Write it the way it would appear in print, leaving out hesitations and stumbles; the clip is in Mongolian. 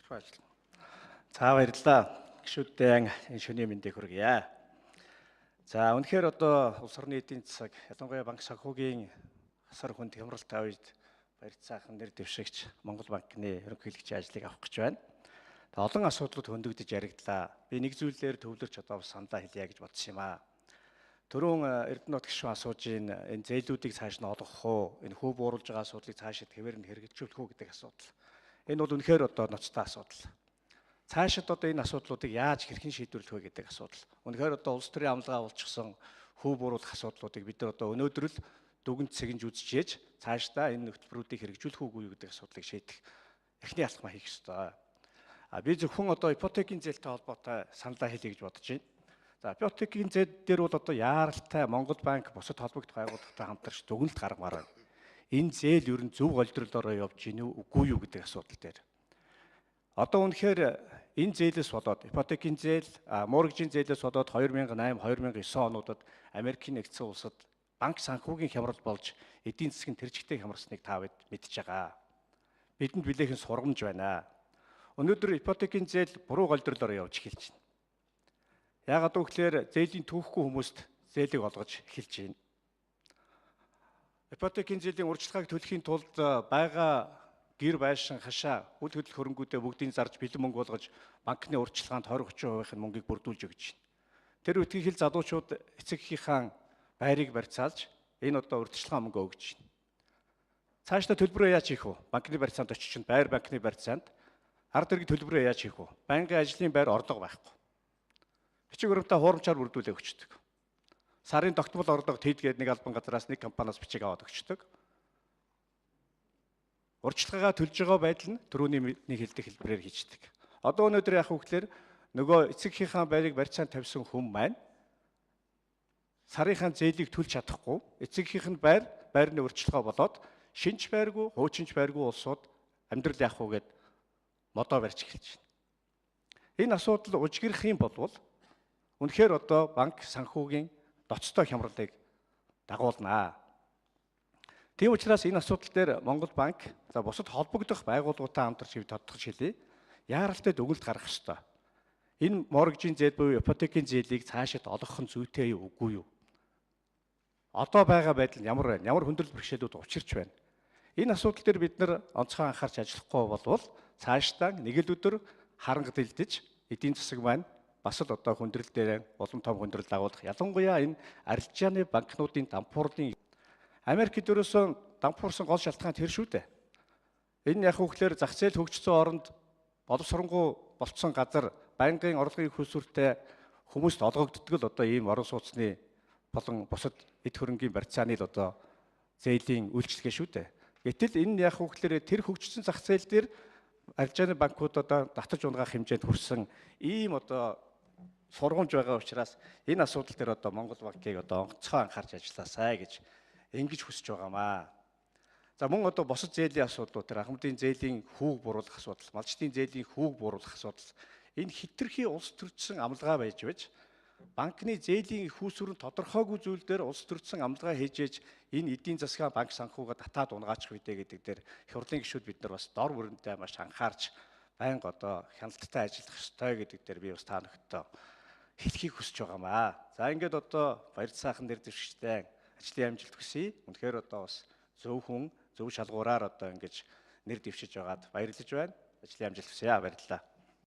Баярлалаа. За баярлалаа. Гишүүдтэй энэ шөнийн мэндийг хүргье. За үнэхээр одоо улс орны эдийн засаг, ялангуяа банк санхүүгийн асар хүнд хямралтай үед барьцаахан нэр дэвшигч Монгол банкны ерөнхийлөгчийн ажлыг авах гэж байна. Тэгээ олон асуудлууд хөндөгдөж яригдлаа. Би нэг зүйлээр төвлөрч одоо саналаа хэлье гэж бодсон юм аа. Түрүүн Эрдэнэт гишүүн асууж энэ зээлүүдийг цааш нь олгох уу, энэ хүү бууруулж байгаа асуудлыг цаашид хэвээр нь хэрэгжүүлэх үү гэдэг асуудал. Энэ бол үнэхээр одоо ноцтой асуудал. Цаашид одоо энэ асуудлуудыг яаж хэрхэн шийдвэрлэх вэ гэдэг асуудал. Үнэхээр одоо улс төрийн амлага болчихсон хүү бууруулах асуудлуудыг бид нар одоо өнөөдөр л дүгнж цэгж үзчихээж цаашдаа энэ хөтөлбөрүүдийг хэрэгжүүлэх үгүй юу гэдэг асуудлыг шийдэх эхний алхмаа хийх ёстой. Би зөвхөн одоо ипотекийн зээлтэй холбоотой саналаа хэлье гэж бодож байна. За ипотекийн зээл дээр бол одоо яаралтай Монгол банк бусад холбогдох байгууллагатай хамтарч дүгнэлт гаргамаар байна. Энэ зээл ер нь зөв голдролоороо явж гинүү үгүй юу гэдэг асуудал дээр. Одоо үнэхээр энэ зээлээс болоод ипотекийн зээл, моргижийн зээлээс болоод 2008, 2009 онуудад Америкийн нэгдсэн улсад банк санхүүгийн хямрал болж эдийн засгийн тэржигтэй хямарсныг та бид мэдж байгаа. Бидэнд билээхэн сургамж байна. Өнөөдөр ипотекийн зээл буруу голдролоороо явж эхэлж байна. Яагаад гэвэл зээлийн түүхгүй хүмүүст зээлийг олгож эхэлж байна. Ипотекийн зээлийн урьдчилгааг төлөхийн тулд байгаа гэр байшин хашаа үл хөдлөх хөрөнгүүдээ бүгдийг зарж бэлэн мөнгө болгож банкны урьдчилгаанд 20-30% мөнгийг бүрдүүлж өгч байна. Тэр үтгийхэл залуучууд эцэг эхийнхээ байрыг барьцаалж энэ одоо урьдчилгаа мөнгө өгч байна. Цаашдаа төлбөрөө яаж хийх вэ? Банкны барьцаанд очиж чинь байр банкны барьцаанд ард иргэд төлбөрөө яаж хийх вэ? Банкны ажлын байр орлого байхгүй. Бичиг баримтаа хуурамчаар бүрдүүлээ өгчдөг. Сарын тогтмол орлого тэд гээд нэг албан газраас нэг компаниас бичиг аваад өгчдөг. Урьдчилгаагаа төлж байгаа байдал нь түрүүний нэг хэлдэг хэлбэрээр хийждэг. Одоо өнөөдөр яах вэ гэхээр нөгөө эцэг эхийнхээ байрыг барьцаанд тавьсан хүн маань сарынхаа зээлийг төлж чадахгүй эцэг эхийнх нь байрны урьдчилгаа болоод шинж байргүй, хуучинч байргүй улсууд амьдрал яах вэ гэд модоо барьж эхэлж байна. Энэ асуудал ужиграх юм бол үнэхээр одоо банк санхүүгийн ноцтой хямралыг дагуулнаа. Тийм учраас энэ асуудал дээр Монгол банк бусад холбогдох байгууллагуудтай хамтарч тодтогч хэлье. Яаралтай дүгнэлт гаргах ёстой. Энэ моргижийн зээл буюу ипотекийн зээлийг цаашид олгох нь зүйтэй юу үгүй юу? Одоо байгаа байдал нь ямар байна? Ямар хүндрэл бэрхшээлүүд учирч байна? Энэ асуудал дээр бид нар онцгой анхаарч ажиллахгүй бол цаашдаа нэг л өдөр харангад илдэж эдийн засаг маань бас л одоо хүндрэл дээр улам том хүндрэл дагуулах. Ялангуяа энэ арилжааны банкнуудын дампуурлын Америкт ерөөсөө дампуурсан гол шалтгаан тэр шүү дээ. Энэ яг үгээр зах зээл хөгжсөн оронд боловсронгуй болцсон газар байнгын орлогын их усүртэй хүмүүст олгогддог л одоо ийм орон сууцны болон бусад эд хөрөнгийн барьцааны л одоо зээлийн үйлчлэгээ шүү дээ. Гэтэл энэ яг үгээр тэр хөгжсөн зах зээл дээр арилжааны банкуд одоо татаж унгаах хэмжээнд хүрсэн ийм одоо сургамж байгаа учраас энэ асуудал дээр одоо Монгол банкыг одоо онцгой анхаарч ажилласаа гэж ингэж хүсэж байгаамаа. За мөн одоо босод зээлийн асуудлууд төр ахмадын зээлийн хүүг бууруулах асуудал, малчдын зээлийн хүүг бууруулах асуудал энэ хитрхи улс төрчсөн амлага байж банкны зээлийн их үүсвэр нь тодорхойгүй зүйл дээр улс төрчсөн амлага хийж энэ эдийн засгаа банк санхүүгээ татаад унгаачих үедээ гэдэг дээр их хурлын гишүүд бид нар бас дор бүрэнтэй маш анхаарч байнга одоо хяналттай ажиллах ёстой гэдэг дээр би бас та бүхэндээ хэлхийг хүсэж байгаамаа. За ингээд одоо баяр цаахан нэр дэвшигчтэй ажлын амжилт хүсье. Үнэхээр одоо бас зөв хүн, зөв шалгуураар одоо ингэж нэр дэвшиж байгаад баярлаж байна. Ажлын амжилт хүсье. Баярлалаа.